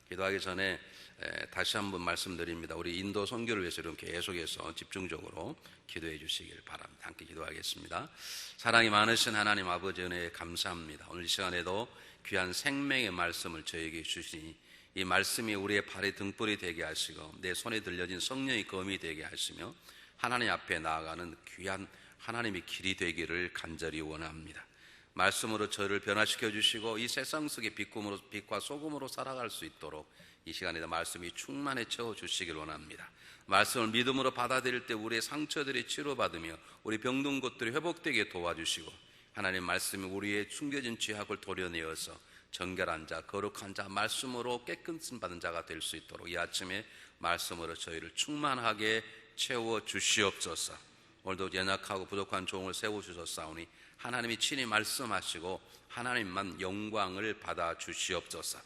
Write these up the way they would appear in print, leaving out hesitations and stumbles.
기도하기 전에 다시 한번 말씀드립니다. 우리 인도 선교를 위해서 여러분 계속해서 집중적으로 기도해 주시길 바랍니다. 함께 기도하겠습니다. 사랑이 많으신 하나님 아버지 은혜에 감사합니다. 오늘 이 시간에도 귀한 생명의 말씀을 저에게 주시니 이 말씀이 우리의 발의 등불이 되게 하시고 내 손에 들려진 성령의 검이 되게 하시며 하나님 앞에 나아가는 귀한 하나님의 길이 되기를 간절히 원합니다. 말씀으로 저를 변화시켜 주시고 이 세상 속의 빛과 소금으로 살아갈 수 있도록 이 시간에도 말씀이 충만해 채워 주시길 원합니다. 말씀을 믿음으로 받아들일 때 우리의 상처들이 치료받으며 우리 병든 곳들이 회복되게 도와주시고 하나님 말씀이 우리의 숨겨진 죄악을 도려내어서 정결한 자, 거룩한 자, 말씀으로 깨끗음 받은 자가 될 수 있도록 이 아침에 말씀으로 저희를 충만하게 채워 주시옵소서. 오늘도 연약하고 부족한 종을 세워주셨사오니 하나님이 친히 말씀하시고 하나님만 영광을 받아 주시옵소서.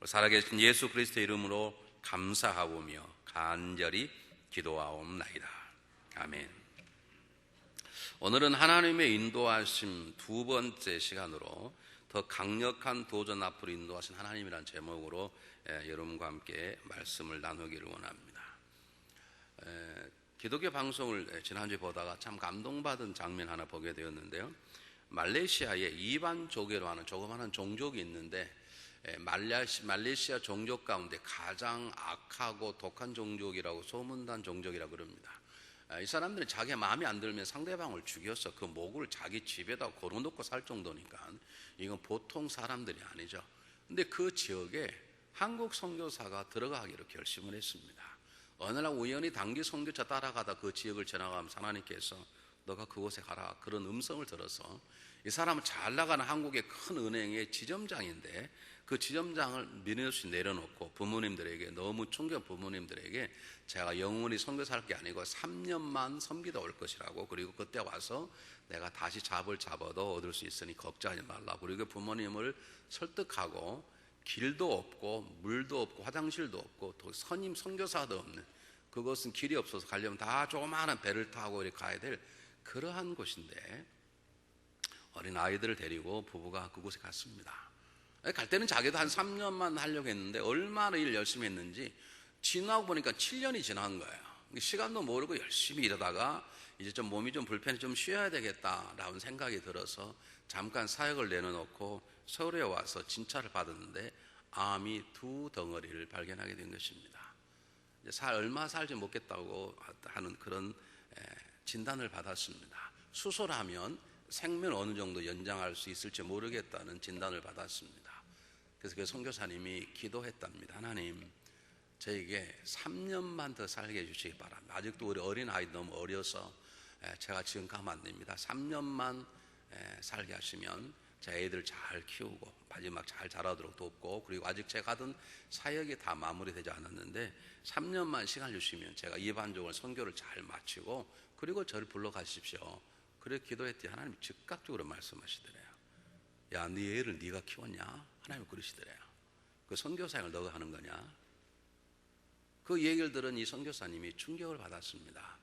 살아계신 예수 그리스도의 이름으로 감사하오며 간절히 기도하옵나이다. 아멘. 오늘은 하나님의 인도하심 두 번째 시간으로 더 강력한 도전 앞으로 인도하신 하나님이라는 제목으로 여러분과 함께 말씀을 나누기를 원합니다. 기독교 방송을 지난주에 보다가 참 감동받은 장면 하나 보게 되었는데요. 말레이시아에 이반족이라고 하는 조그마한 종족이 있는데 말레이시아 종족 가운데 가장 악하고 독한 종족이라고 소문난 종족이라고 그럽니다. 이 사람들은 자기 마음에 안 들면 상대방을 죽여서 그 목을 자기 집에다 걸어놓고 살 정도니까 이건 보통 사람들이 아니죠. 근데 그 지역에 한국 선교사가 들어가기로 결심을 했습니다. 어느 날 우연히 단기 선교차 따라가다 그 지역을 지나가면서 하나님께서 너가 그곳에 가라 그런 음성을 들어서 이 사람은 잘 나가는 한국의 큰 은행의 지점장인데 그 지점장을 민원없이 내려놓고 부모님들에게 너무 충격 부모님들에게 제가 영원히 선교사할 게 아니고 3년만 섬기다 올 것이라고 그리고 그때 와서 내가 다시 잡을 잡아도 얻을 수 있으니 걱정하지 말라고 그리고 부모님을 설득하고 길도 없고 물도 없고 화장실도 없고 또 선임 선교사도 없는 그것은 길이 없어서 가려면 다 조그마한 배를 타고 이렇게 가야 될 그러한 곳인데 어린 아이들을 데리고 부부가 그곳에 갔습니다. 갈 때는 자기도 한 3년만 하려고 했는데 얼마나 일 열심히 했는지 지나고 보니까 7년이 지난 거예요. 시간도 모르고 열심히 일하다가 이제 좀 몸이 좀 불편해 좀 쉬어야 되겠다라는 생각이 들어서 잠깐 사역을 내려놓고 서울에 와서 진찰을 받았는데 암이 2덩어리를 발견하게 된 것입니다. 이제 얼마 살지 못겠다고 하는 그런 진단을 받았습니다. 수술하면 생명 어느 정도 연장할 수 있을지 모르겠다는 진단을 받았습니다. 그래서 그 선교사님이 기도했답니다. 하나님, 저에게 3년만 더 살게 해주시기 바랍니다. 아직도 우리 어린 아이 너무 어려서 제가 지금 가면 안 됩니다. 3년만 살게 하시면 제 애들 잘 키우고 마지막 잘 자라도록 돕고 그리고 아직 제가 하던 사역이 다 마무리되지 않았는데 3년만 시간 주시면 제가 이반족을 선교를 잘 마치고 그리고 저를 불러가십시오. 그래 기도했더니 하나님이 즉각적으로 말씀하시더래요. 야, 네 애를 네가 키웠냐? 하나님이 그러시더래요. 그 선교사역을 너가 하는 거냐? 그 얘기를 들은 이 선교사님이 충격을 받았습니다.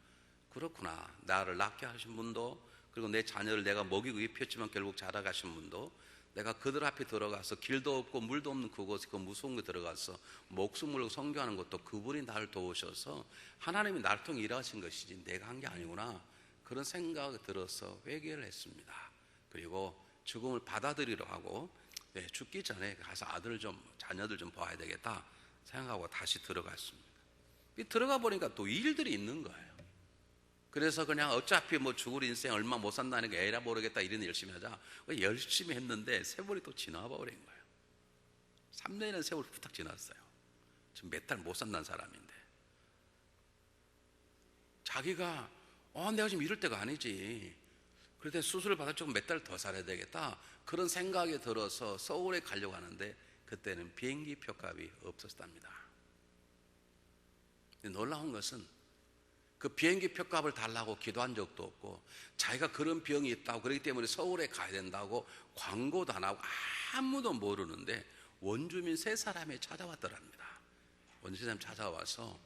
그렇구나. 나를 낳게 하신 분도 그리고 내 자녀를 내가 먹이고 입혔지만 결국 자라가신 분도 내가 그들 앞에 들어가서 길도 없고 물도 없는 그곳에 그 무서운 곳에 들어가서 목숨 걸고 선교하는 것도 그분이 나를 도우셔서 하나님이 나를 통해 일하신 것이지 내가 한 게 아니구나 그런 생각이 들어서 회개를 했습니다. 그리고 죽음을 받아들이려 하고 죽기 전에 가서 자녀들 좀 봐야 되겠다 생각하고 다시 들어갔습니다. 들어가 보니까 또 일들이 있는 거예요. 그래서 그냥 어차피 뭐 죽을 인생 얼마 못 산다니까 에라 모르겠다 이런 열심히 하자 열심히 했는데 세월이 또 지나버린 거예요. 3년이라는 세월이 후딱 지났어요. 지금 몇 달 못 산다는 사람인데 자기가 내가 지금 이럴 때가 아니지 그럴 때 수술을 받아 조금 몇 달 더 살아야 되겠다 그런 생각이 들어서 서울에 가려고 하는데 그때는 비행기 표값이 없었답니다. 놀라운 것은 그 비행기 표값을 달라고 기도한 적도 없고 자기가 그런 병이 있다고 그렇기 때문에 서울에 가야 된다고 광고도 안 하고 아무도 모르는데 원주민 3사람이 찾아왔더랍니다. 원주민 사람이 찾아와서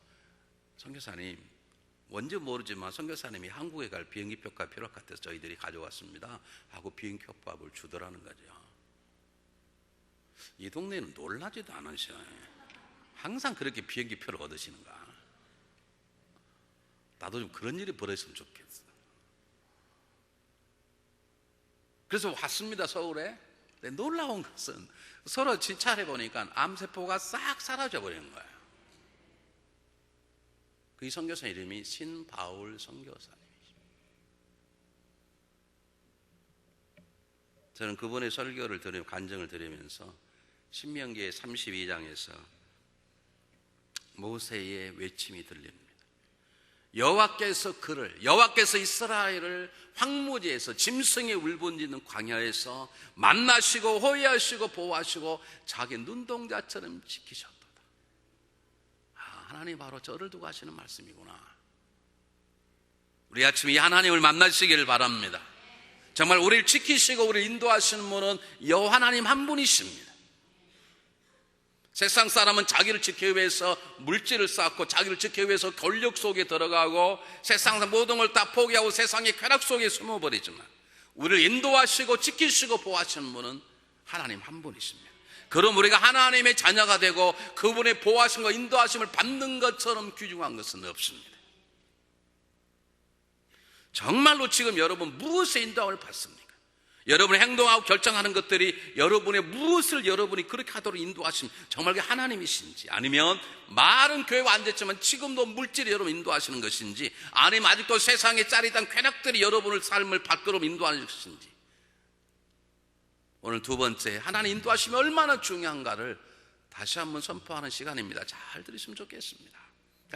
선교사님 뭔지 모르지만 선교사님이 한국에 갈 비행기 표값 필요할 것 같아서 저희들이 가져왔습니다 하고 비행기 표값을 주더라는 거죠. 이 동네는 놀라지도 않으셔요. 항상 그렇게 비행기표를 얻으시는가? 나도 좀 그런 일이 벌어졌으면 좋겠어. 그래서 왔습니다, 서울에. 근데 놀라운 것은 서로 진찰해 보니까 암세포가 싹 사라져 버리는 거예요. 그 선교사 이름이 신바울 선교사님이십니다. 저는 그분의 설교를 들으며 간증을 들으면서 신명기의 32장에서 모세의 외침이 들립니다. 여호와께서 이스라엘을 황무지에서 짐승의 울분짖는 광야에서 만나시고 호위하시고 보호하시고 자기 눈동자처럼 지키셨도다. 하나님 바로 저를 두고 하시는 말씀이구나. 우리 아침에 이 하나님을 만나시기를 바랍니다. 정말 우리를 지키시고 우리를 인도하시는 분은 여호와 하나님 한 분이십니다. 세상 사람은 자기를 지키기 위해서 물질을 쌓고 자기를 지키기 위해서 권력 속에 들어가고 세상 모든 걸 다 포기하고 세상의 쾌락 속에 숨어버리지만 우리를 인도하시고 지키시고 보호하시는 분은 하나님 한 분이십니다. 그럼 우리가 하나님의 자녀가 되고 그분의 보호하심과 인도하심을 받는 것처럼 귀중한 것은 없습니다. 정말로 지금 여러분 무엇에 인도함을 받습니까? 여러분이 행동하고 결정하는 것들이 여러분의 무엇을 여러분이 그렇게 하도록 인도하신 정말 하나님이신지, 아니면 말은 교회가 안 됐지만 지금도 물질이 여러분 인도하시는 것인지, 아니면 아직도 세상의 짜릿한 쾌락들이 여러분의 삶을 밖으로 인도하는 것인지, 오늘 두 번째 하나님 인도하심이 얼마나 중요한가를 다시 한번 선포하는 시간입니다. 잘 들으시면 좋겠습니다.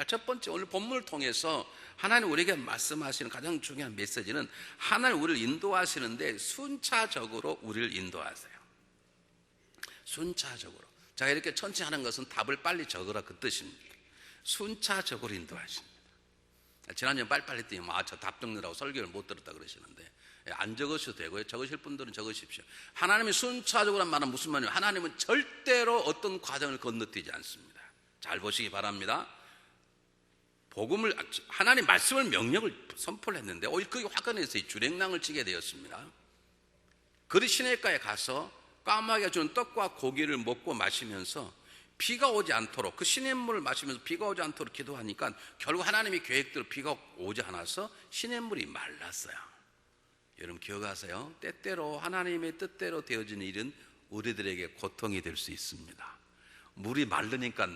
첫 번째, 오늘 본문을 통해서 하나님 우리에게 말씀하시는 가장 중요한 메시지는 하나님 우리를 인도하시는데 순차적으로 우리를 인도하세요. 순차적으로. 제가 이렇게 천천히 하는 것은 답을 빨리 적으라 그 뜻입니다. 순차적으로 인도하십니다. 지난주에 빨리빨리 했더니 저 답 적느라고 설교를 못 들었다 그러시는데, 안 적으셔도 되고요. 적으실 분들은 적으십시오. 하나님이 순차적으로란 말은 무슨 말이에요? 하나님은 절대로 어떤 과정을 건너뛰지 않습니다. 잘 보시기 바랍니다. 하나님 말씀을 명령을 선포를 했는데 오히려 그게 화근에서 주랭랑을 치게 되었습니다. 그리 시내가에 가서 까마귀가 주는 떡과 고기를 먹고 마시면서 비가 오지 않도록, 그 시냇물을 마시면서 비가 오지 않도록 기도하니까 결국 하나님의 계획대로 비가 오지 않아서 시냇물이 말랐어요. 여러분 기억하세요? 때때로 하나님의 뜻대로 되어지는 일은 우리들에게 고통이 될 수 있습니다. 물이 마르니까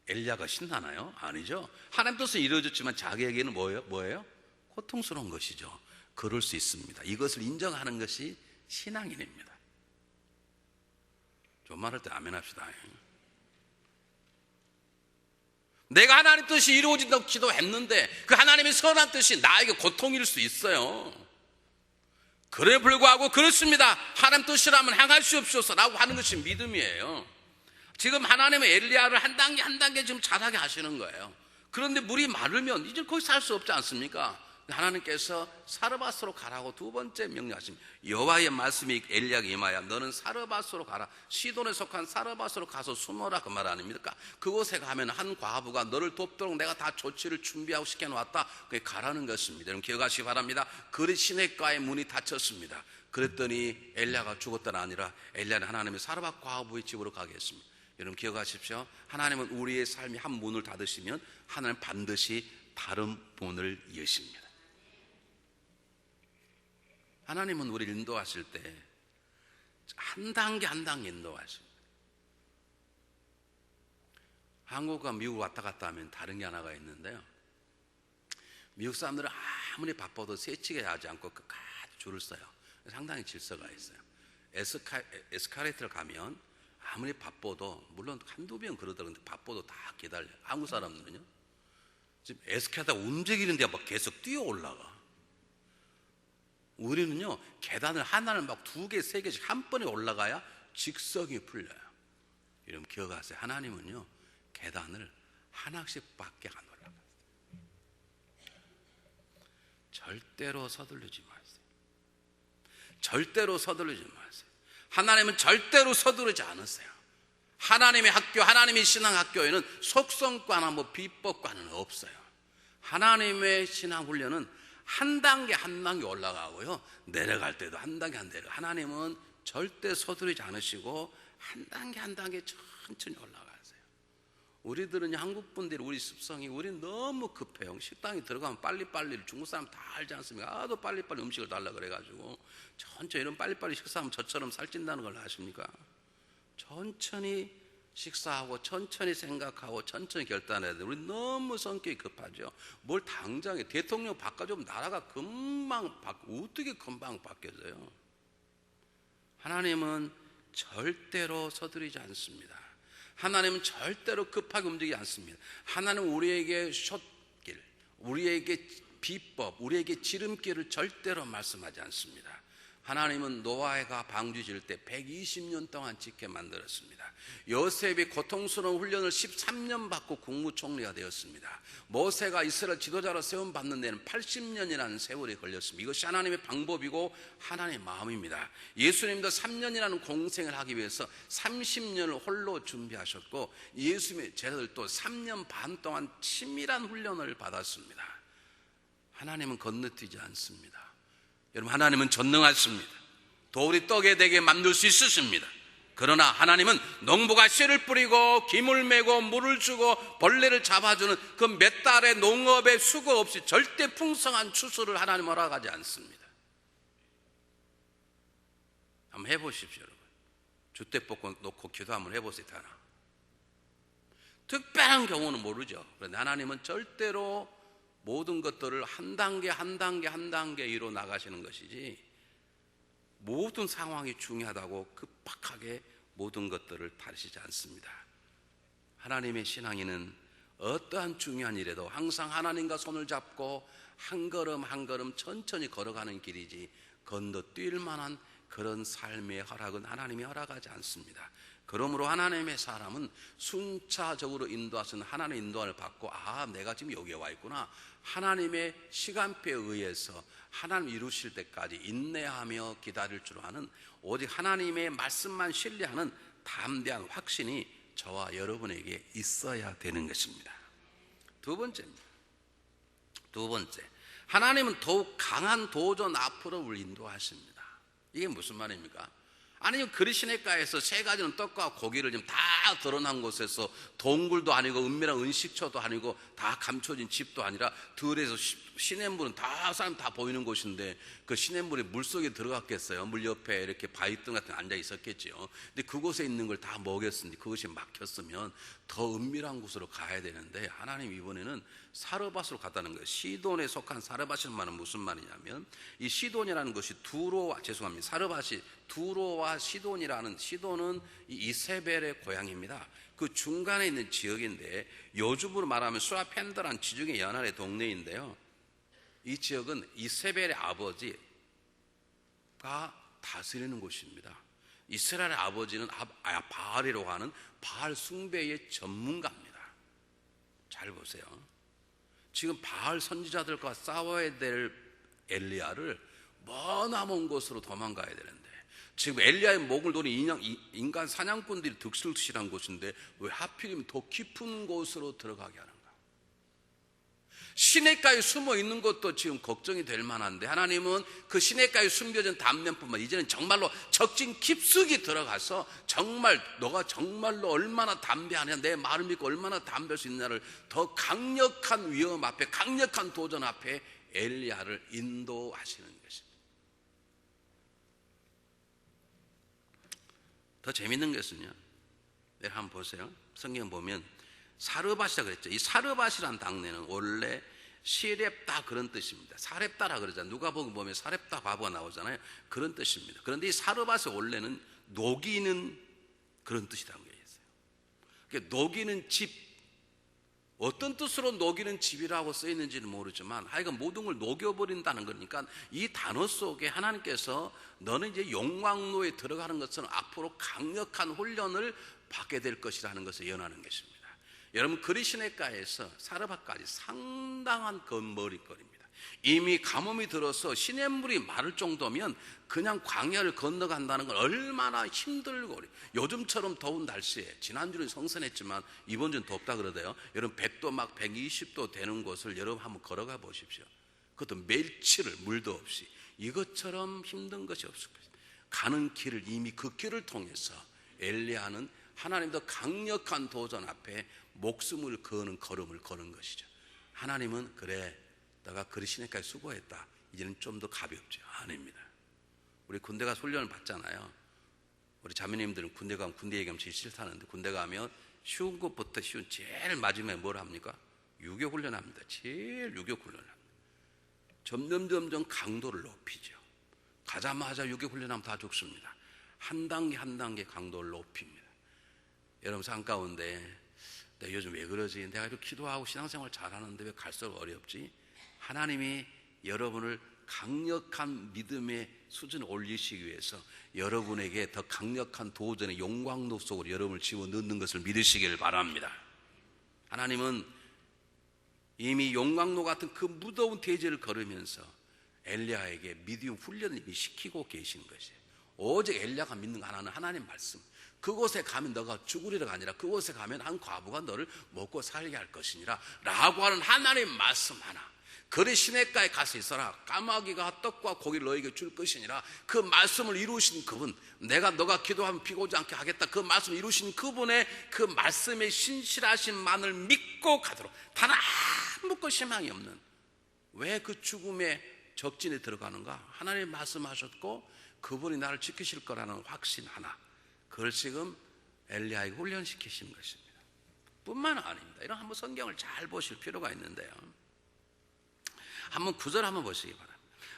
엘리야가 신나나요? 아니죠. 하나님 뜻은 이루어졌지만 자기에게는 뭐예요? 고통스러운 것이죠. 그럴 수 있습니다. 이것을 인정하는 것이 신앙인입니다. 좀 말할 때 아멘 합시다. 내가 하나님 뜻이 이루어진다고 기도했는데 그 하나님의 선한 뜻이 나에게 고통일 수 있어요. 그래 불구하고 그렇습니다. 하나님 뜻이라면 행할 수 없소서라고 하는 것이 믿음이에요. 지금 하나님은 엘리야를 한 단계 한 단계 지금 자라게 하시는 거예요. 그런데 물이 마르면 이제 거기 살 수 없지 않습니까? 하나님께서 사르밧으로 가라고 두 번째 명령하십니다. 여호와의 말씀이 엘리야에게 임하여 너는 사르밧으로 가라. 시돈에 속한 사르밧으로 가서 숨어라, 그 말 아닙니까? 그곳에 가면 한 과부가 너를 돕도록 내가 다 조치를 준비하고 시켜놓았다. 그게 가라는 것입니다. 여러분 기억하시기 바랍니다. 그리 시냇가의 문이 닫혔습니다. 그랬더니 엘리야가 죽었다가 아니라 엘리야는 하나님의 사르밧 과부의 집으로 가게 했습니다. 여러분 기억하십시오. 하나님은 우리의 삶이 한 문을 닫으시면 하나님은 반드시 다른 문을 여십니다. 하나님은 우리를 인도하실 때 한 단계 한 단계 인도하십니다. 한국과 미국 왔다 갔다 하면 다른 게 하나가 있는데요. 미국 사람들은 아무리 바빠도 세치게 하지 않고 끝까지 줄을 서요. 상당히 질서가 있어요. 에스카레이터를 가면 아무리 바빠도, 물론 한두 번 그러더라도 바빠도 다 기다려요. 한국 사람들은요, 지금 에스카레이터가 움직이는데 막 계속 뛰어 올라가. 우리는요, 계단을 하나를 막 두 개, 세 개씩 한 번에 올라가야 직성이 풀려요. 여러분 기억하세요. 하나님은요, 계단을 하나씩 밖에 안 올라가요. 절대로 서두르지 마세요. 절대로 서두르지 마세요. 하나님은 절대로 서두르지 않으세요. 하나님의 학교, 하나님의 신앙학교에는 속성과나 비법과는 없어요. 하나님의 신앙훈련은 한 단계 한 단계 올라가고요, 내려갈 때도 한 단계 한 단계. 하나님은 절대 서두르지 않으시고 한 단계 한 단계 천천히 올라가세요. 우리들은 한국 분들이 우리 습성이 우리 너무 급해요. 식당에 들어가면 빨리빨리 중국 사람 다 알지 않습니까? 아도 빨리빨리 음식을 달라 그래가지고 천천히 이런 빨리빨리 식사하면 저처럼 살찐다는 걸 아십니까? 천천히 식사하고 천천히 생각하고 천천히 결단해야 돼요. 우리 너무 성격이 급하죠. 뭘 당장에 대통령 바꿔주면 나라가 어떻게 금방 바뀌어져요? 하나님은 절대로 서두르지 않습니다. 하나님은 절대로 급하게 움직이지 않습니다. 하나님은 우리에게 숏길, 우리에게 비법, 우리에게 지름길을 절대로 말씀하지 않습니다. 하나님은 노아가 방주 지을 때 120년 동안 짓게 만들었습니다. 요셉이 고통스러운 훈련을 13년 받고 국무총리가 되었습니다. 모세가 이스라엘 지도자로 세움받는 데는 80년이라는 세월이 걸렸습니다. 이것이 하나님의 방법이고 하나님의 마음입니다. 예수님도 3년이라는 공생을 하기 위해서 30년을 홀로 준비하셨고 예수님의 제자들도 3년 반 동안 치밀한 훈련을 받았습니다. 하나님은 건너뛰지 않습니다. 여러분, 하나님은 전능하십니다. 돌이 떡에 되게 만들 수 있으십니다. 그러나 하나님은 농부가 씨를 뿌리고 김을 메고 물을 주고 벌레를 잡아주는 그 몇 달의 농업의 수고 없이 절대 풍성한 추수를 하나님 허락하지 않습니다. 한번 해보십시오, 여러분. 주택복권 놓고 기도 한번 해보세요. 하나. 특별한 경우는 모르죠. 그런데 하나님은 절대로 모든 것들을 한 단계 한 단계 한 단계 이뤄 나가시는 것이지 모든 상황이 중요하다고 급박하게 모든 것들을 다루시지 않습니다. 하나님의 신앙인은 어떠한 중요한 일에도 항상 하나님과 손을 잡고 한 걸음 한 걸음 천천히 걸어가는 길이지 건너뛸 만한 그런 삶의 허락은 하나님이 허락하지 않습니다. 그러므로 하나님의 사람은 순차적으로 인도하시는 하나님의 인도를 받고 내가 지금 여기에 와 있구나. 하나님의 시간표에 의해서 하나님 이루실 때까지 인내하며 기다릴 줄 아는 오직 하나님의 말씀만 신뢰하는 담대한 확신이 저와 여러분에게 있어야 되는 것입니다. 두 번째입니다. 두 번째, 하나님은 더욱 강한 도전 앞으로 우리 인도하십니다. 이게 무슨 말입니까? 아니면 그리시네가에서 세 가지는 떡과 고기를 지금 다 드러난 곳에서 동굴도 아니고 은밀한 은식처도 아니고 다 감춰진 집도 아니라 들에서 시냇물은 사람 다 보이는 곳인데 그 시냇물이 물속에 들어갔겠어요? 물 옆에 이렇게 바위등 같은 데 앉아 있었겠지요. 근데 그곳에 있는 걸 다 먹였으니 그것이 막혔으면 더 은밀한 곳으로 가야 되는데 하나님 이번에는 사르밧으로 갔다는 거예요. 시돈에 속한 사르밧이라는 말은 무슨 말이냐면 이 시돈이라는 것이 사르밧이 두로와 시돈이라는, 시돈은 이세벨의 고향입니다. 그 중간에 있는 지역인데 요즘으로 말하면 수아펜드라는 지중해 연안의 동네인데요. 이 지역은 이세벨의 아버지가 다스리는 곳입니다. 이스라엘의 아버지는 바알이라고 하는 바알 숭배의 전문가입니다. 잘 보세요. 지금 바알 선지자들과 싸워야 될 엘리야를 머나먼 곳으로 도망가야 되는데 지금 엘리야의 목을 노린 인간 사냥꾼들이 득실득실한 곳인데 왜 하필이면 더 깊은 곳으로 들어가게 하는가? 시냇가에 숨어 있는 것도 지금 걱정이 될 만한데 하나님은 그 시냇가에 숨겨진 담론뿐만 이제는 정말로 적진 깊숙이 들어가서 정말 너가 정말로 얼마나 담대하냐, 내 말을 믿고 얼마나 담대할 수 있냐를 더 강력한 위험 앞에, 강력한 도전 앞에 엘리야를 인도하시는 것입니다. 더 재밌는 것은요, 내가 한번 보세요. 성경 보면 사르밧이라 그랬죠. 이 사르밧이란 당내는 원래 시렙다 그런 뜻입니다. 사렙다라 그러잖아요. 누가복음 보면 사렙다 과부가 나오잖아요. 그런 뜻입니다. 그런데 이 사르밧의 원래는 녹이는 그런 뜻이라고 얘기했어요. 그러니까 녹이는 집, 어떤 뜻으로 녹이는 집이라고 써 있는지는 모르지만 하여간 모든 걸 녹여버린다는 거니까 이 단어 속에 하나님께서 너는 이제 용광로에 들어가는 것처럼 앞으로 강력한 훈련을 받게 될 것이라는 것을 예언하는 것입니다. 여러분, 그리시네가에서 사르밧까지 상당한 건머리거리입니다. 이미 가뭄이 들어서 시냇물이 마를 정도면 그냥 광야를 건너간다는 건 얼마나 힘들고, 요즘처럼 더운 날씨에, 지난주는 성선했지만 이번 주는 덥다 그러대요. 여러분, 100도 막 120도 되는 곳을 여러분 한번 걸어가 보십시오. 그것도 멸치를 물도 없이. 이것처럼 힘든 것이 없을 것입니다. 가는 길을 이미 그 길을 통해서 엘리야는 하나님도 강력한 도전 앞에 목숨을 거는 걸음을 거는 것이죠. 하나님은 그래 너가 그리시니까 수고했다, 이제는 좀 더 가볍죠. 아닙니다. 우리 군대 가서 훈련을 받잖아요. 우리 자매님들은 군대 가면 군대 얘기하면 제일 싫다는데, 군대 가면 쉬운 것부터 쉬운 제일 마지막에 뭘 합니까? 유교 훈련합니다. 제일 유교 훈련합니다. 점점 강도를 높이죠. 가자마자 유교 훈련하면 다 죽습니다. 한 단계 한 단계 강도를 높입니다. 여러분 삶 가운데 내가 요즘 왜 그러지? 내가 이렇게 기도하고 신앙생활 잘하는데 왜 갈수록 어렵지? 하나님이 여러분을 강력한 믿음의 수준을 올리시기 위해서 여러분에게 더 강력한 도전의 용광로 속으로 여러분을 집어넣는 것을 믿으시기를 바랍니다. 하나님은 이미 용광로 같은 그 무더운 대지를 걸으면서 엘리야에게 믿음 훈련을 이미 시키고 계신 것이에요. 오직 엘리야가 믿는 거 하나는 하나님 말씀. 그곳에 가면 너가 죽으리라가 아니라 그곳에 가면 한 과부가 너를 먹고 살게 할 것이니라 라고 하는 하나님 말씀 하나. 그리 시냇가에 가서 있어라. 까마귀가 떡과 고기를 너에게 줄 것이니라. 그 말씀을 이루신 그분, 내가 너가 기도하면 비고지 않게 하겠다, 그 말씀을 이루신 그분의 그 말씀의 신실하신만을 믿고 가도록 단 아무것도 희망이 없는, 왜 그 죽음의 적진에 들어가는가? 하나님 말씀하셨고 그분이 나를 지키실 거라는 확신 하나, 그걸 지금 엘리야에게 훈련시키신 것입니다. 뿐만 아닙니다. 이런 한번 성경을 잘 보실 필요가 있는데요, 한번 9절 한번 보시기 바랍니다.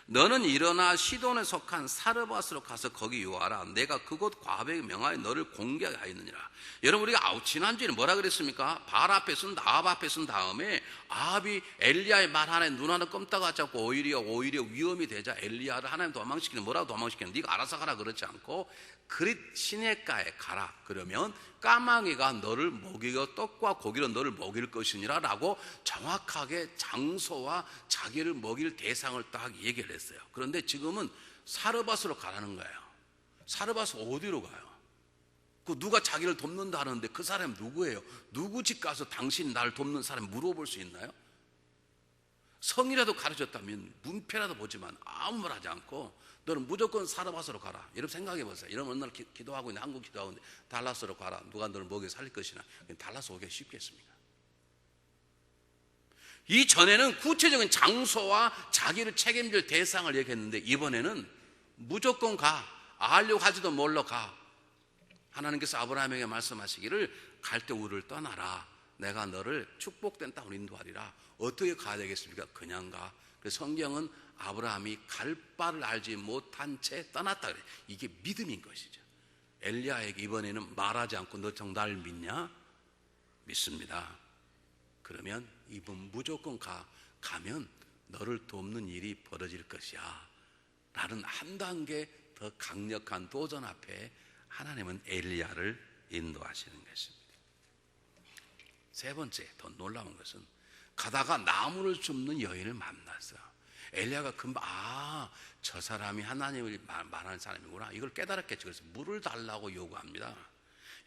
너는 일어나 시돈에 속한 사르밧으로 가서 거기 유하라. 내가 그곳 과부에게 명하여 너를 공개하였느니라. 여러분, 우리가 지난주에 뭐라 그랬습니까? 발 앞에 쓴 아합 앞에 쓴 다음에 아합이 엘리야의 말 하나에 눈 하나 껌따가 잡고 오히려 위험이 되자 엘리야를 하나님 도망시키는, 뭐라고 도망시키는? 네가 알아서 가라 그렇지 않고 그릿 시냇가에 가라. 그러면 까마귀가 너를 먹이고 떡과 고기로 너를 먹일 것이니라 라고 정확하게 장소와 자기를 먹일 대상을 딱 얘기를 했어요. 그런데 지금은 사르밧으로 가라는 거예요. 사르밧 어디로 가요? 그 누가 자기를 돕는다 하는데 그 사람이 누구예요? 누구 집 가서 당신 나를 돕는 사람 물어볼 수 있나요? 성이라도 가르쳤다면 문패라도 보지만 아무 말 하지 않고 너는 무조건 사르밧으로 가라. 여러분 생각해 보세요. 이러면 어느 날 기도하고 있는데, 한국 기도하고 있는데 달라스로 가라. 누가 너를 먹여 살릴 것이나. 달라스 오기가 쉽겠습니까? 이전에는 구체적인 장소와 자기를 책임질 대상을 얘기했는데 이번에는 무조건 가. 알려고 하지도 몰라 가. 하나님께서 아브라함에게 말씀하시기를 갈 때 우리를 떠나라. 내가 너를 축복된 땅으로 인도하리라. 어떻게 가야 되겠습니까? 그냥 가. 그래서 성경은 아브라함이 갈 바를 알지 못한 채 떠났다 그래. 이게 믿음인 것이죠. 엘리야에게 이번에는 말하지 않고 너 정말 날 믿냐? 믿습니다. 그러면 이번 무조건 가면 너를 돕는 일이 벌어질 것이야 라는 한 단계 더 강력한 도전 앞에 하나님은 엘리야를 인도하시는 것입니다. 세 번째, 더 놀라운 것은 가다가 나무를 줍는 여인을 만났어. 엘리야가 금방 저 사람이 하나님을 말하는 사람이구나, 이걸 깨달았겠죠. 그래서 물을 달라고 요구합니다.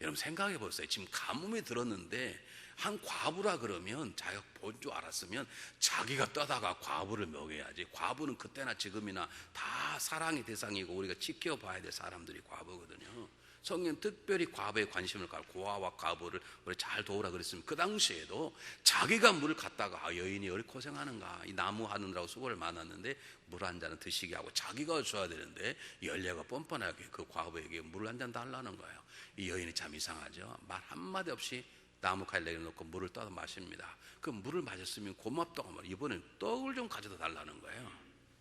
여러분 생각해 보세요. 지금 가뭄이 들었는데 한 과부라 그러면 자기가 본 줄 알았으면 자기가 떠다가 과부를 먹여야지. 과부는 그때나 지금이나 다 사랑의 대상이고 우리가 지켜봐야 될 사람들이 과부거든요. 성경 특별히 과부에 관심을 갖고 고아와 과부를 우리 잘 도우라 그랬으면 그 당시에도 자기가 물을 갖다가 여인이 얼 고생하는가, 이 나무 하느라고 수고를 많았는데 물 한 잔은 드시게 하고 자기가 줘야 되는데 열려가 뻔뻔하게 그 과부에게 물 한 잔 달라는 거예요. 이 여인이 참 이상하죠. 말 한마디 없이 나무 칼 내려놓고 물을 떠서 마십니다. 그 물을 마셨으면 고맙다고 하면 이번엔 떡을 좀 가져다 달라는 거예요.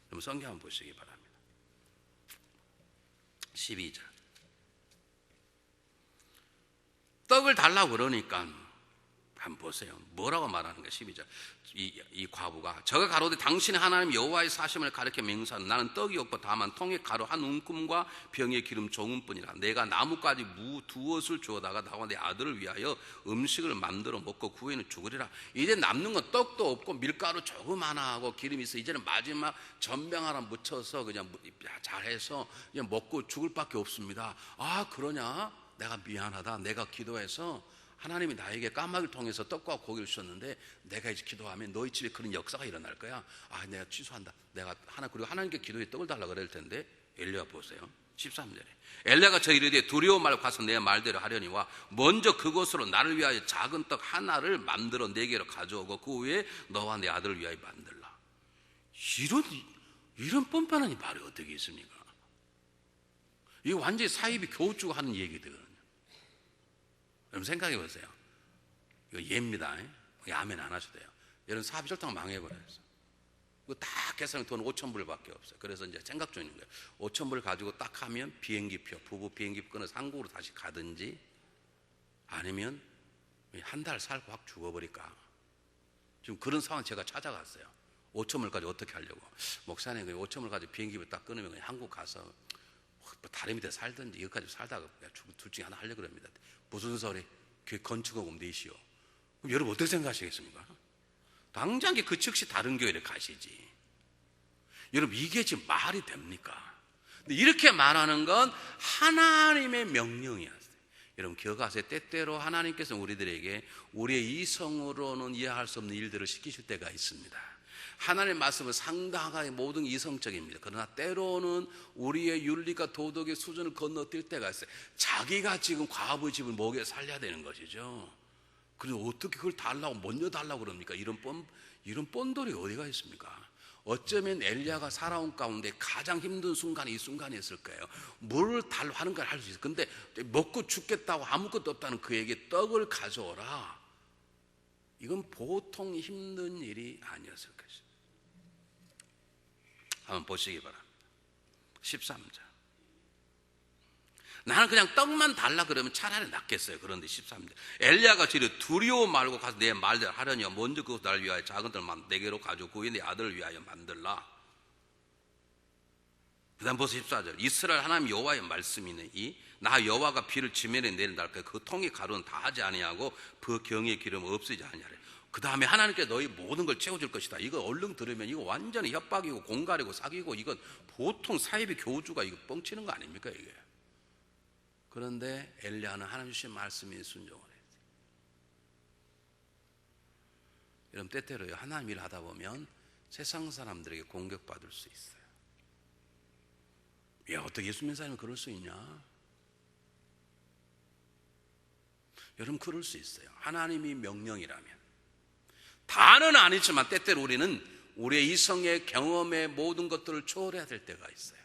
그럼 성경 한번 보시기 바랍니다. 12절. 떡을 달라고 그러니까 한번 보세요. 뭐라고 말하는 거야? 12절. 이 과부가 저가 가로되 당신의 하나님 여호와의 사심을 가르쳐 맹세하는 나는 떡이 없고 다만 통에 가루 한 움큼과 병에 기름 조금뿐이라. 내가 나뭇가지 무 두엇을 주어다가 나와 내 아들을 위하여 음식을 만들어 먹고 그 후에는 죽으리라. 이제 남는 건 떡도 없고 밀가루 조금 하나 하고 기름이 있어. 이제는 마지막 전병 하나 묻혀서 그냥 잘해서 그냥 먹고 죽을 밖에 없습니다. 그러냐? 내가 미안하다. 내가 기도해서 하나님이 나에게 까마귀를 통해서 떡과 고기를 주셨는데 내가 이제 기도하면 너희 집에 그런 역사가 일어날 거야. 내가 취소한다. 그리고 하나님께 기도에 떡을 달라고 그럴 텐데 엘리야 보세요. 13절에 엘리야가 저희를 이르되 두려워 말고 가서 내 말대로 하려니와 먼저 그곳으로 나를 위하여 작은 떡 하나를 만들어 내게로 가져오고 그 후에 너와 내 아들을 위하여 만들라. 이런 뻔뻔한 말이 어떻게 있습니까? 이거 완전히 사이비 교주가 하는 얘기거든요. 여러분 생각해 보세요. 이거 예입니다. 아멘 안 하셔도 돼요. 여러분 사업이 절대 망해버렸어요. 이거 다 계산한 돈 5,000불밖에 없어요. 그래서 이제 생각 중인 거예요. 5,000불 가지고 딱 하면 비행기표, 부부 비행기표 끊어서 한국으로 다시 가든지 아니면 한 달 살고 확 죽어버릴까. 지금 그런 상황 제가 찾아갔어요. 5,000불까지 어떻게 하려고. 목사님 5,000불 가지고 비행기표 딱 끊으면 그냥 한국 가서 다른 밑에 살든지 여기까지 살다가 둘 중에 하나 하려고 합니다. 무슨 소리? 건축하고 내시오. 그럼 여러분 어떻게 생각하시겠습니까? 당장 그 즉시 다른 교회를 가시지. 여러분 이게 지금 말이 됩니까? 근데 이렇게 말하는 건 하나님의 명령이었어요. 여러분 기억하세요. 때때로 하나님께서 우리들에게 우리의 이성으로는 이해할 수 없는 일들을 시키실 때가 있습니다. 하나님의 말씀은 상당하게 모든 이성적입니다. 그러나 때로는 우리의 윤리가 도덕의 수준을 건너뛸 때가 있어요. 자기가 지금 과부의 집을 먹여 살려야 되는 것이죠. 그런데 어떻게 그걸 달라고 먼저 달라고 그럽니까? 이런 뻔돌이 어디가 있습니까? 어쩌면 엘리야가 살아온 가운데 가장 힘든 순간이 이 순간이었을 거예요. 뭘 달라고 하는 걸 할 수 있어요. 근데 먹고 죽겠다고 아무것도 없다는 그에게 떡을 가져오라. 이건 보통 힘든 일이 아니었을 것입니다. 한번 보시기 바랍니다. 13절. 나는 그냥 떡만 달라 그러면 차라리 낫겠어요. 그런데 13절. 엘리야가 저를 두려워 말고 가서 내 말대로 하려니와 먼저 그것을 나를 위하여 작은 떡을 내게로 가지고 그 후에 내 아들을 위하여 만들라. 그 다음 보세요. 14절. 이스라엘 하나님 여호와의 말씀이네. 나 여호와가 비를 지면에 내린다. 그 통의 가루는 다 하지 아니하고 그 경의 기름 없으지 아니하래. 그 다음에 하나님께 너희 모든 걸 채워줄 것이다. 이거 얼른 들으면 이거 완전히 협박이고 공갈이고 사기고 이건 보통 사이비 교주가 이거 뻥치는 거 아닙니까 이게. 그런데 엘리야는 하나님 주신 말씀에 순종을 했어요. 여러분 때때로요 하나님 일을 하다 보면 세상 사람들에게 공격받을 수 있어요. 야 어떻게 예수 믿는 사람이 그럴 수 있냐. 여러분 그럴 수 있어요. 하나님이 명령이라면 다는 아니지만 때때로 우리는 우리의 이성의 경험의 모든 것들을 초월해야 될 때가 있어요.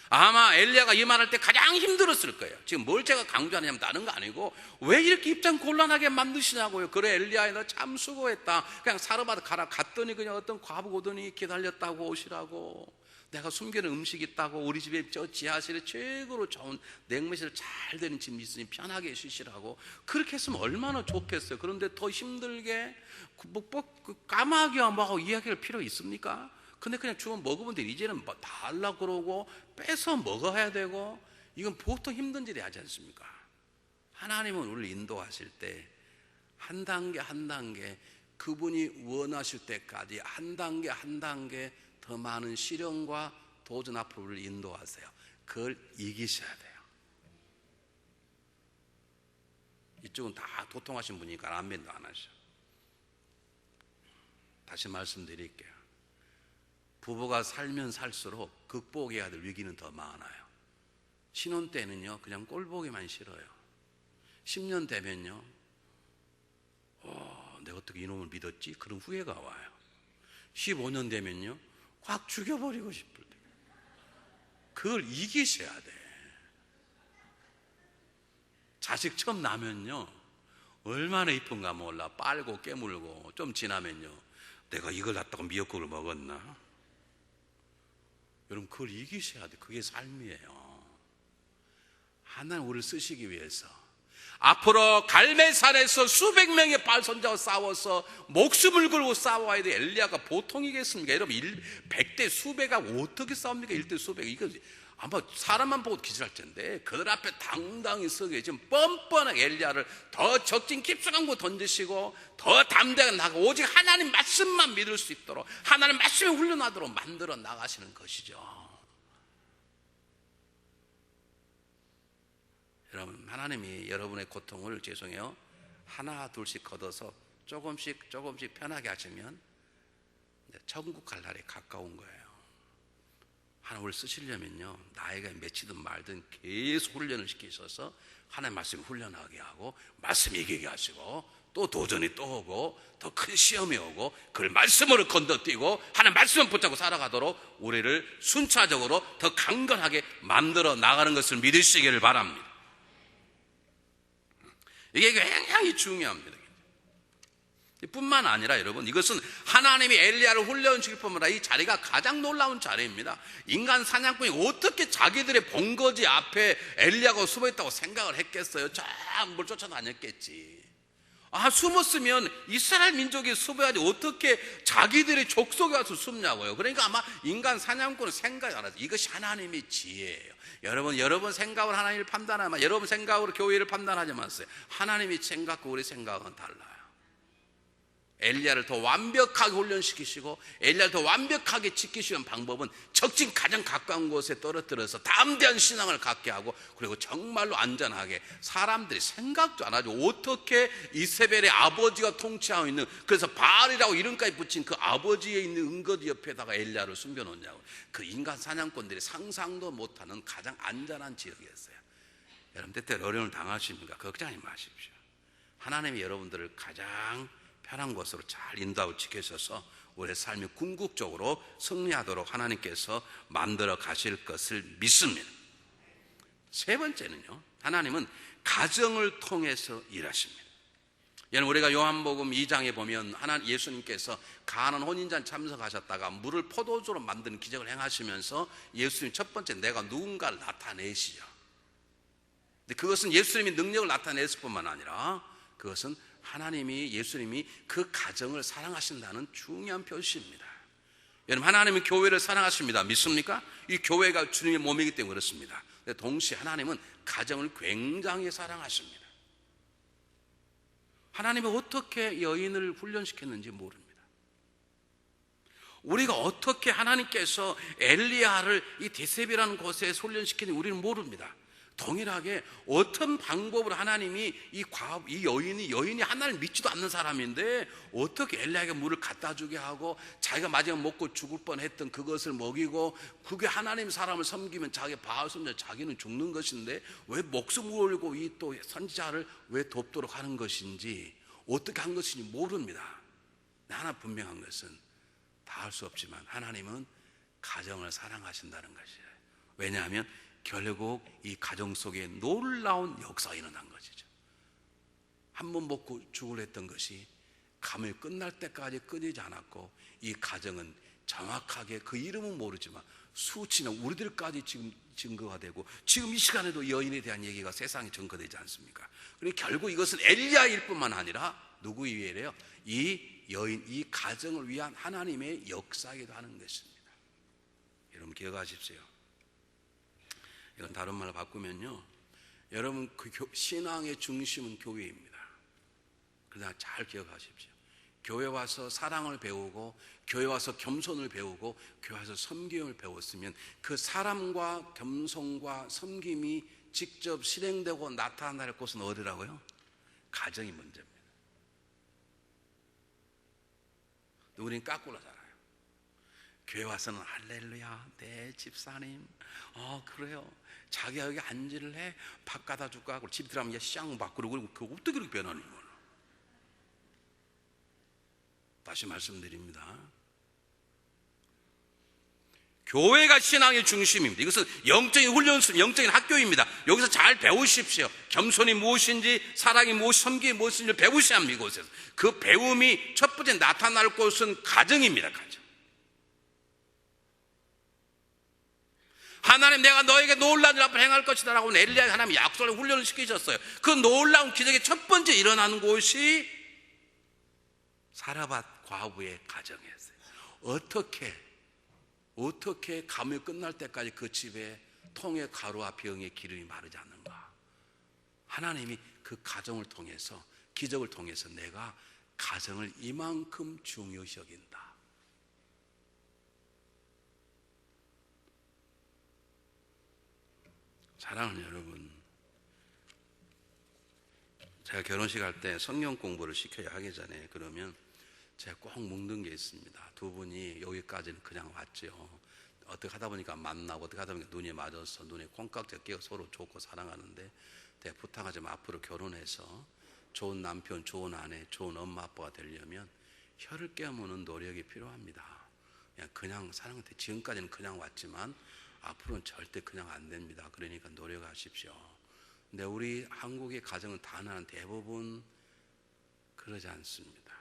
아마 엘리야가 이 말할 때 가장 힘들었을 거예요. 지금 뭘 제가 강조하냐면 다른 거 아니고 왜 이렇게 입장 곤란하게 만드시냐고요. 그래 엘리야 너 참 수고했다. 그냥 사르바드 가라 갔더니 그냥 어떤 과부 오더니 기다렸다고 오시라고. 내가 숨기는 음식 있다고 우리 집에 저 지하실에 최고로 좋은 냉매실 잘 되는 집 있으니 편하게 쉬시라고. 그렇게 했으면 얼마나 좋겠어요. 그런데 더 힘들게 까마귀 하고 이야기할 필요 있습니까? 근데 그냥 주면 먹으면 돼. 이제는 달라고 그러고 뺏어 먹어야 되고 이건 보통 힘든 일이 하지 않습니까? 하나님은 우리를 인도하실 때 한 단계 한 단계 그분이 원하실 때까지 한 단계 한 단계 더 많은 시련과 도전 앞으로 우리를 인도하세요. 그걸 이기셔야 돼요. 이쪽은 다 도통하신 분이니까 아멘도 안 하셔. 다시 말씀드릴게요. 부부가 살면 살수록 극복해야 될 위기는 더 많아요. 신혼 때는요 그냥 꼴보기만 싫어요. 10년 되면요 내가 어떻게 이놈을 믿었지? 그런 후회가 와요. 15년 되면요 확 죽여버리고 싶을 때. 그걸 이기셔야 돼. 자식 처음 나면요 얼마나 이쁜가 몰라. 빨고 깨물고 좀 지나면요 내가 이걸 갖다가 미역국을 먹었나? 여러분 그걸 이기셔야 돼. 그게 삶이에요. 하나님 우리를 쓰시기 위해서 앞으로 갈멜산에서 수백 명의 발손자와 싸워서 목숨을 걸고 싸워야 돼. 엘리야가 보통이겠습니까? 여러분 100대 수배가 어떻게 싸웁니까? 1대 수배가 이거 아마 사람만 보고 기절할 텐데 그들 앞에 당당히 서게 지금 뻔뻔하게 엘리야를 더 적진 깊숙한 곳 던지시고 더 담대하게 나가고 오직 하나님 말씀만 믿을 수 있도록 하나님 말씀에 훈련하도록 만들어 나가시는 것이죠. 여러분 하나님이 여러분의 고통을 죄송해요 하나 둘씩 걷어서 조금씩 편하게 하시면 천국 갈 날이 가까운 거예요. 하나님을 쓰시려면요, 나이가 맺히든 말든 계속 훈련을 시키셔서 하나님 말씀 훈련하게 하고, 말씀 이기게 하시고, 또 도전이 또 오고, 더 큰 시험이 오고, 그걸 말씀으로 건너뛰고 하나님 말씀을 붙잡고 살아가도록 우리를 순차적으로 더 강건하게 만들어 나가는 것을 믿으시기를 바랍니다. 이게 굉장히 중요합니다. 뿐만 아니라 여러분, 이것은 하나님이 엘리야를 훈련시킬 뿐만 아니라 이 자리가 가장 놀라운 자리입니다. 인간 사냥꾼이 어떻게 자기들의 본거지 앞에 엘리야가 숨어있다고 생각을 했겠어요? 전부 쫓아다녔겠지. 숨었으면 이스라엘 민족이 숨어야지 어떻게 자기들의 족속에 와서 숨냐고요. 그러니까 아마 인간 사냥꾼은 생각이 안 하죠. 이것이 하나님의 지혜예요. 여러분 생각을 하나님을 판단하면, 여러분 생각으로 교회를 판단하지 마세요. 하나님의 생각과 우리 생각은 달라요. 엘리야를 더 완벽하게 훈련시키시고 엘리야를 더 완벽하게 지키시는 방법은 적진 가장 가까운 곳에 떨어뜨려서 담대한 신앙을 갖게 하고, 그리고 정말로 안전하게, 사람들이 생각도 안 하죠. 어떻게 이세벨의 아버지가 통치하고 있는, 그래서 바알이라고 이름까지 붙인 그 아버지에 있는 은거지 옆에다가 엘리야를 숨겨놓냐고. 그 인간 사냥꾼들이 상상도 못하는 가장 안전한 지역이었어요. 여러분 때때로 어려움을 당하십니까? 걱정하지 마십시오. 하나님이 여러분들을 가장 편한 곳으로 잘 인도하고 지켜셔서 우리의 삶이 궁극적으로 승리하도록 하나님께서 만들어 가실 것을 믿습니다. 세 번째는요, 하나님은 가정을 통해서 일하십니다. 여러분, 우리가 요한복음 2장에 보면 예수님께서 가나안 혼인잔치 참석하셨다가 물을 포도주로 만드는 기적을 행하시면서 예수님 첫 번째 내가 누군가를 나타내시죠. 근데 그것은 예수님이 능력을 나타냈을 뿐만 아니라 그것은 예수님이 그 가정을 사랑하신다는 중요한 표시입니다. 여러분, 하나님은 교회를 사랑하십니다. 믿습니까? 이 교회가 주님의 몸이기 때문에 그렇습니다. 근데 동시에 하나님은 가정을 굉장히 사랑하십니다. 하나님이 어떻게 여인을 훈련시켰는지 모릅니다. 우리가 어떻게 하나님께서 엘리야를 이 데셉이라는 곳에 훈련시키는지 우리는 모릅니다. 동일하게 어떤 방법으로 하나님이 이 여인이 하나님을 믿지도 않는 사람인데 어떻게 엘리야에게 물을 갖다 주게 하고, 자기가 마지막 먹고 죽을 뻔했던 그것을 먹이고, 그게 하나님 사람을 섬기면 자기 바알 섬겨 자기는 죽는 것인데 왜 목숨을 걸고 이 또 선지자를 왜 돕도록 하는 것인지, 어떻게 한 것인지 모릅니다. 하나 분명한 것은 다 할 수 없지만 하나님은 가정을 사랑하신다는 것이에요. 왜냐하면 결국 이 가정 속에 놀라운 역사가 일어난 것이죠. 한 번 먹고 죽으려 했던 것이 감히 끝날 때까지 끊이지 않았고, 이 가정은 정확하게 그 이름은 모르지만 수치나 우리들까지 지금 증거가 되고, 지금 이 시간에도 여인에 대한 얘기가 세상에 증거되지 않습니까? 그러니까 결국 이것은 엘리야일 뿐만 아니라 누구 위해래요? 이 여인, 이 가정을 위한 하나님의 역사이기도 하는 것입니다. 여러분 기억하십시오. 이건 다른 말로 바꾸면요, 여러분 그 신앙의 중심은 교회입니다. 그러나 잘 기억하십시오. 교회 와서 사랑을 배우고, 교회 와서 겸손을 배우고, 교회 와서 섬김을 배웠으면 그 사랑과 겸손과 섬김이 직접 실행되고 나타날 곳은 어디라고요? 가정이 문제입니다. 우리는 까꾸로 살아요. 교회 와서는 할렐루야, 네 집사님, 그래요, 자기가 여기 앉을래? 밥 갖다 줄까? 하고 집 들어가면 쌍 밥, 그러고 그거 어떻게 그렇게 변하는 거예요? 다시 말씀드립니다. 교회가 신앙의 중심입니다. 이것은 영적인 훈련소, 영적인 학교입니다. 여기서 잘 배우십시오. 겸손이 무엇인지, 사랑이 무엇이, 섬김이 무엇인지 배우셔야 합니다. 이곳에서 그 배움이 첫 번째 나타날 곳은 가정입니다. 가정. 하나님, 내가 너에게 놀라운 일 앞을 행할 것이다 라고 엘리야에게 하나님 약속을 훈련을 시키셨어요. 그 놀라운 기적의 첫 번째 일어나는 곳이 사라밧 과부의 가정이었어요. 어떻게 감염이 끝날 때까지 그 집에 통에 가루와 병에 기름이 마르지 않는가? 하나님이 그 가정을 통해서, 기적을 통해서 내가 가정을 이만큼 중요시 여긴다. 사랑하는 여러분, 제가 결혼식 할 때 성경 공부를 시켜야 하기 전에, 그러면 제가 꼭 묻는 게 있습니다. 두 분이 여기까지는 그냥 왔죠. 어떻게 하다 보니까 만나고 어떻게 하다 보니까 눈이 맞아서 눈에 콩깍지가 끼어 서로 좋고 사랑하는데 내가 부탁하지만 앞으로 결혼해서 좋은 남편, 좋은 아내, 좋은 엄마 아빠가 되려면 혀를 깨무는 노력이 필요합니다. 그냥 사랑한테 지금까지는 그냥 왔지만 앞으로는 절대 그냥 안 됩니다. 그러니까 노력하십시오. 근데 우리 한국의 가정은 다는 대부분 그러지 않습니다.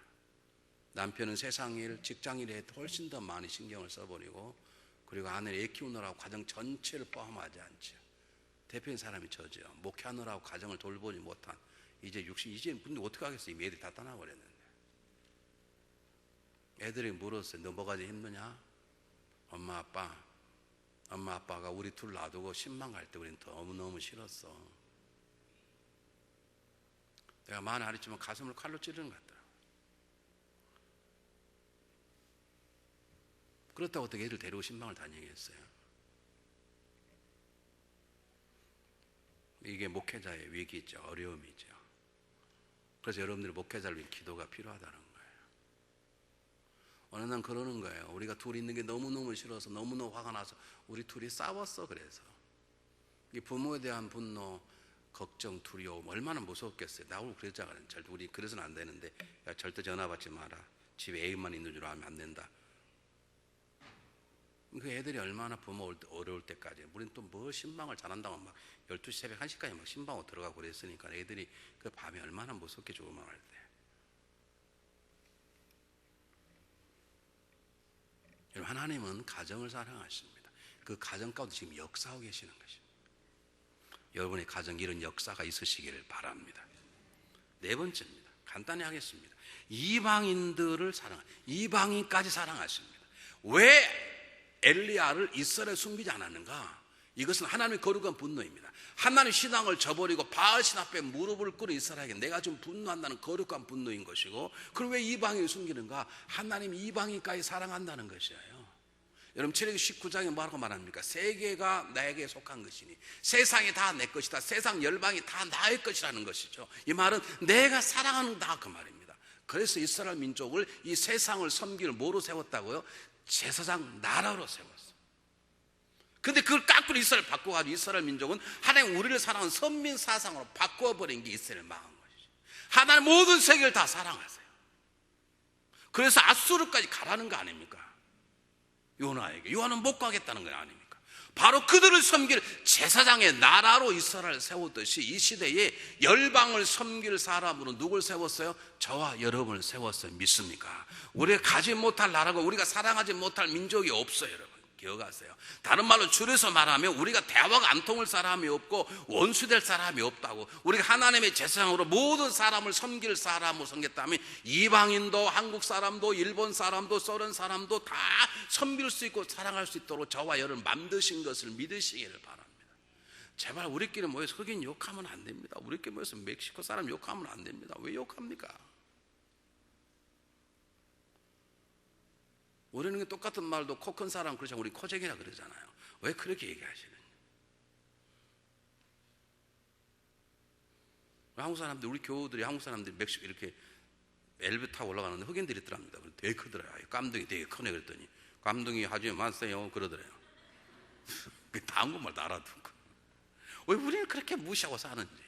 남편은 세상 일, 직장 일에 훨씬 더 많이 신경을 써버리고 그리고 아내를 애 키우느라고 가정 전체를 포함하지 않죠. 대표인 사람이 저죠. 목회하느라고 가정을 돌보지 못한 이제 근데 어떻게 하겠어요? 이미 애들이 다 떠나버렸는데. 애들이 물었어요. 너 뭐가 제일 힘드냐? 엄마 아빠가 우리 둘 놔두고 신방 갈 때 우리는 너무너무 싫었어. 내가 많이 안 했지만 가슴을 칼로 찌르는 것 같더라. 그렇다고 어떻게 애들 데리고 신방을 다니겠어요? 이게 목회자의 위기죠. 어려움이죠. 그래서 여러분들이 목회자를 위해 기도가 필요하다는 거예요. 어느 날 그러는 거예요. 우리가 둘이 있는 게 너무너무 싫어서 너무너무 화가 나서 우리 둘이 싸웠어. 그래서 이 부모에 대한 분노, 걱정, 두려움 얼마나 무섭겠어요. 나오고 그랬잖아요. 우리 그래서는 안 되는데 야, 절대 전화 받지 마라. 집에 애인만 있는 줄 알면 안 된다. 그 애들이 얼마나 부모 어려울 때까지 우리는 또 뭐 신방을 잘한다고 막 12시 새벽 1시까지 막 신방으로 들어가고 그랬으니까 애들이 그 밤에 얼마나 무섭게 조금만 할 때. 여러분, 하나님은 가정을 사랑하십니다. 그 가정 가운데 지금 역사하고 계시는 것입니다. 여러분의 가정에 이런 역사가 있으시기를 바랍니다. 네 번째입니다. 간단히 하겠습니다. 이방인들을 이방인까지 사랑하십니다. 왜 엘리야를 이스라엘에 숨기지 않았는가? 이것은 하나님의 거룩한 분노입니다. 하나님 신앙을 저버리고 바알 신 앞에 무릎을 꿇은 이스라엘에게 내가 좀 분노한다는 거룩한 분노인 것이고, 그럼 왜 이방인을 숨기는가? 하나님이 이방인까지 사랑한다는 것이에요. 여러분, 출애굽기 19장에 뭐라고 말합니까? 세계가 나에게 속한 것이니 세상이 다 내 것이다. 세상 열방이 다 나의 것이라는 것이죠. 이 말은 내가 사랑하는다 그 말입니다. 그래서 이스라엘 민족을 이 세상을 섬기를 뭐로 세웠다고요? 제사장 나라로 세웠어. 근데 그걸 까꾸로 이스라엘 바꿔가지고 이스라엘 민족은 하나님 우리를 사랑하는 선민 사상으로 바꿔버린 게 이스라엘 망한 것이죠. 하나님 모든 세계를 다 사랑하세요. 그래서 아수르까지 가라는 거 아닙니까? 요나에게. 요한은 못 가겠다는 거 아닙니까? 바로 그들을 섬길 제사장의 나라로 이스라엘을 세웠듯이 이 시대에 열방을 섬길 사람으로 누굴 세웠어요? 저와 여러분을 세웠어요. 믿습니까? 우리가 가지 못할 나라고 우리가 사랑하지 못할 민족이 없어요. 여러분 기억하세요. 다른 말로 줄여서 말하면 우리가 대화가 안 통할 사람이 없고 원수될 사람이 없다고. 우리가 하나님의 제사장으로 모든 사람을 섬길 사람으로 섬겼다면 이방인도 한국 사람도 일본 사람도 소련 사람도 다 섬길 수 있고 사랑할 수 있도록 저와 여러분 만드신 것을 믿으시기를 바랍니다. 제발 우리끼리 모여서 흑인 욕하면 안 됩니다. 우리끼리 모여서 멕시코 사람 욕하면 안 됩니다. 왜 욕합니까? 우리는 똑같은 말도 코 큰 사람 그렇잖아요. 우리 코쟁이라 그러잖아요. 왜 그렇게 얘기하시느냐? 한국 사람들, 우리 교우들이 한국 사람들이 멕시코 이렇게 엘리베이터 타고 올라가는데 흑인들이 있더랍니다. 되게 크더라고요. 깜둥이 되게 크네 그랬더니 깜둥이 하지 마세요 그러더래요. 다 한국말 다 알아듣고. 왜 우리는 그렇게 무시하고 사는지.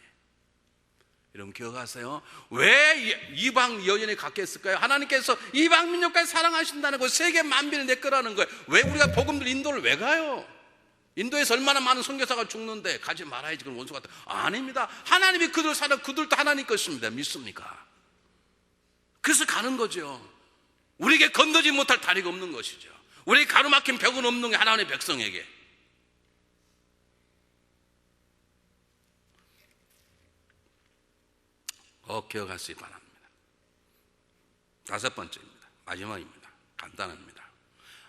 여러분 기억하세요? 왜 이방 여인에 갔겠을까요? 하나님께서 이방 민족까지 사랑하신다는 거, 세계 만민이 내 거라는 거예요. 왜 우리가 복음들 인도를 왜 가요? 인도에서 얼마나 많은 선교사가 죽는데 가지 말아야지 그런 원수 같아. 아닙니다. 하나님이 그들 사랑, 그들도 하나님 것입니다. 믿습니까? 그래서 가는 거죠. 우리에게 건너지 못할 다리가 없는 것이죠. 우리에게 가로막힌 벽은 없는 게 하나님의 백성에게. 꼭 기억하시기 바랍니다. 다섯 번째입니다. 마지막입니다. 간단합니다.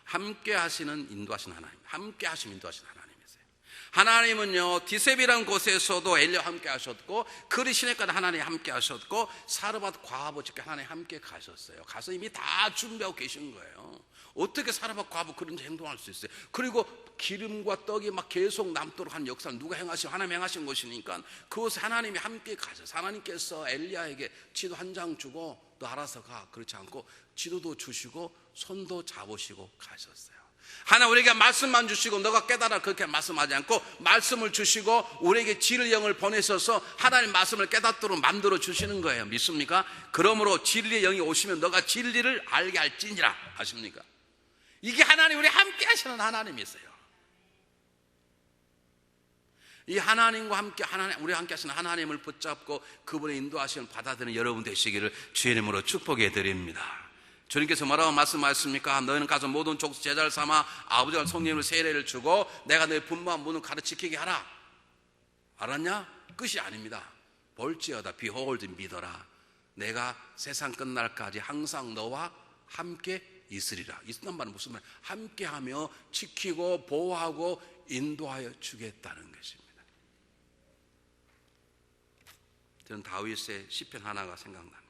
함께 하시는 인도하신 하나님, 함께 하시는 인도하신 하나님이세요. 하나님은요 디셉이라는 곳에서도 엘리야와 함께 하셨고 그리 시내까지 하나님 함께 하셨고 사르밧 과부 집에 하나님 함께 가셨어요. 가서 이미 다 준비하고 계신 거예요. 어떻게 사르밧 과부 그런 행동할 수 있어요? 그리고 기름과 떡이 막 계속 남도록 한 역사를 누가 행하시고 하나님 행하신 것이니까 그곳에 하나님이 함께 가셔서 하나님께서 엘리야에게 지도 한 장 주고 너 알아서 가 그렇지 않고 지도도 주시고 손도 잡으시고 가셨어요. 하나님 우리에게 말씀만 주시고 너가 깨달아 그렇게 말씀하지 않고 말씀을 주시고 우리에게 진리의 영을 보내셔서 하나님 말씀을 깨닫도록 만들어 주시는 거예요. 믿습니까? 그러므로 진리의 영이 오시면 너가 진리를 알게 할지니라 하십니까? 이게 하나님 우리 함께 하시는 하나님이세요. 이 하나님과 함께 우리 함께 하시는 하나님을 붙잡고 그분의 인도하심을 받아들이는 여러분 되시기를 주의 이름으로 축복해 드립니다. 주님께서 뭐라고 말씀하셨습니까? 너희는 가서 모든 족속 제자를 삼아 아버지와 성령으로 세례를 주고 내가 너희 분부한 문을 가르치게 하라. 알았냐? 끝이 아닙니다. 볼지어다 behold 믿어라. 내가 세상 끝날까지 항상 너와 함께 있으리라. 있는 말은 무슨 말이에요? 함께하며 지키고 보호하고 인도하여 주겠다는 것입니다. 저는 다윗의 시편 하나가 생각납니다.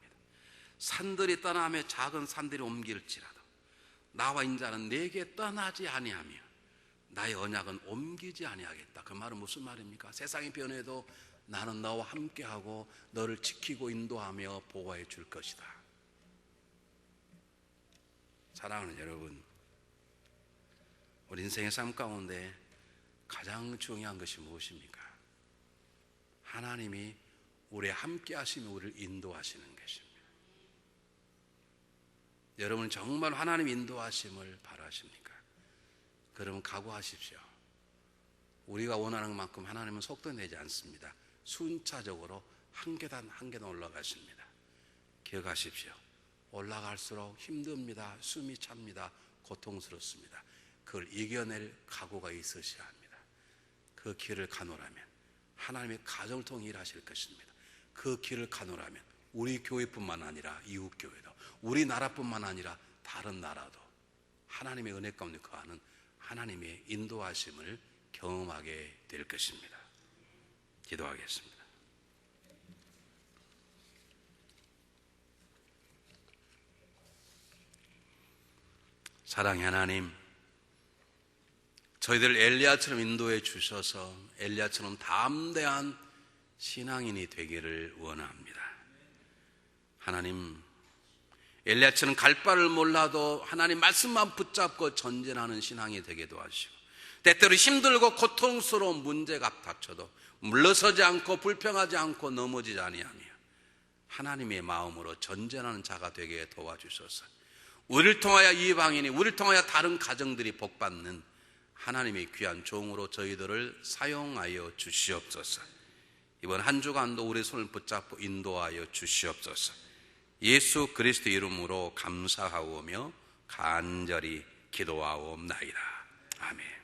산들이 떠나며 작은 산들이 옮길지라도 나와 인자는 내게 떠나지 아니하며 나의 언약은 옮기지 아니하겠다. 그 말은 무슨 말입니까? 세상이 변해도 나는 너와 함께하고 너를 지키고 인도하며 보호해 줄 것이다. 사랑하는 여러분, 우리 인생의 삶 가운데 가장 중요한 것이 무엇입니까? 하나님이 우리와 함께 하시며 우리를 인도하시는 것입니다. 여러분 정말 하나님 인도하심을 바라십니까? 그러면 각오하십시오. 우리가 원하는 만큼 하나님은 속도 내지 않습니다. 순차적으로 한 계단 한 계단 올라가십니다. 기억하십시오. 올라갈수록 힘듭니다. 숨이 찹니다. 고통스럽습니다. 그걸 이겨낼 각오가 있으셔야 합니다. 그 길을 가노라면 하나님의 가정을 통해 일하실 것입니다. 그 길을 가노라면 우리 교회뿐만 아니라 이웃 교회도 우리나라뿐만 아니라 다른 나라도 하나님의 은혜 가운데 거하는 하나님의 인도하심을 경험하게 될 것입니다. 기도하겠습니다. 사랑의 하나님, 저희들 엘리야처럼 인도해 주셔서 엘리야처럼 담대한 신앙인이 되기를 원합니다. 하나님, 엘리야처럼 갈 바를 몰라도 하나님 말씀만 붙잡고 전진하는 신앙이 되게 도와주시고 때때로 힘들고 고통스러운 문제가 닥쳐도 물러서지 않고 불평하지 않고 넘어지지 아니하며 하나님의 마음으로 전진하는 자가 되게 도와주셔서 우리를 통하여 이방인이 우리를 통하여 다른 가정들이 복받는 하나님의 귀한 종으로 저희들을 사용하여 주시옵소서. 이번 한 주간도 우리 손을 붙잡고 인도하여 주시옵소서. 예수 그리스도 이름으로 감사하오며 간절히 기도하옵나이다. 아멘.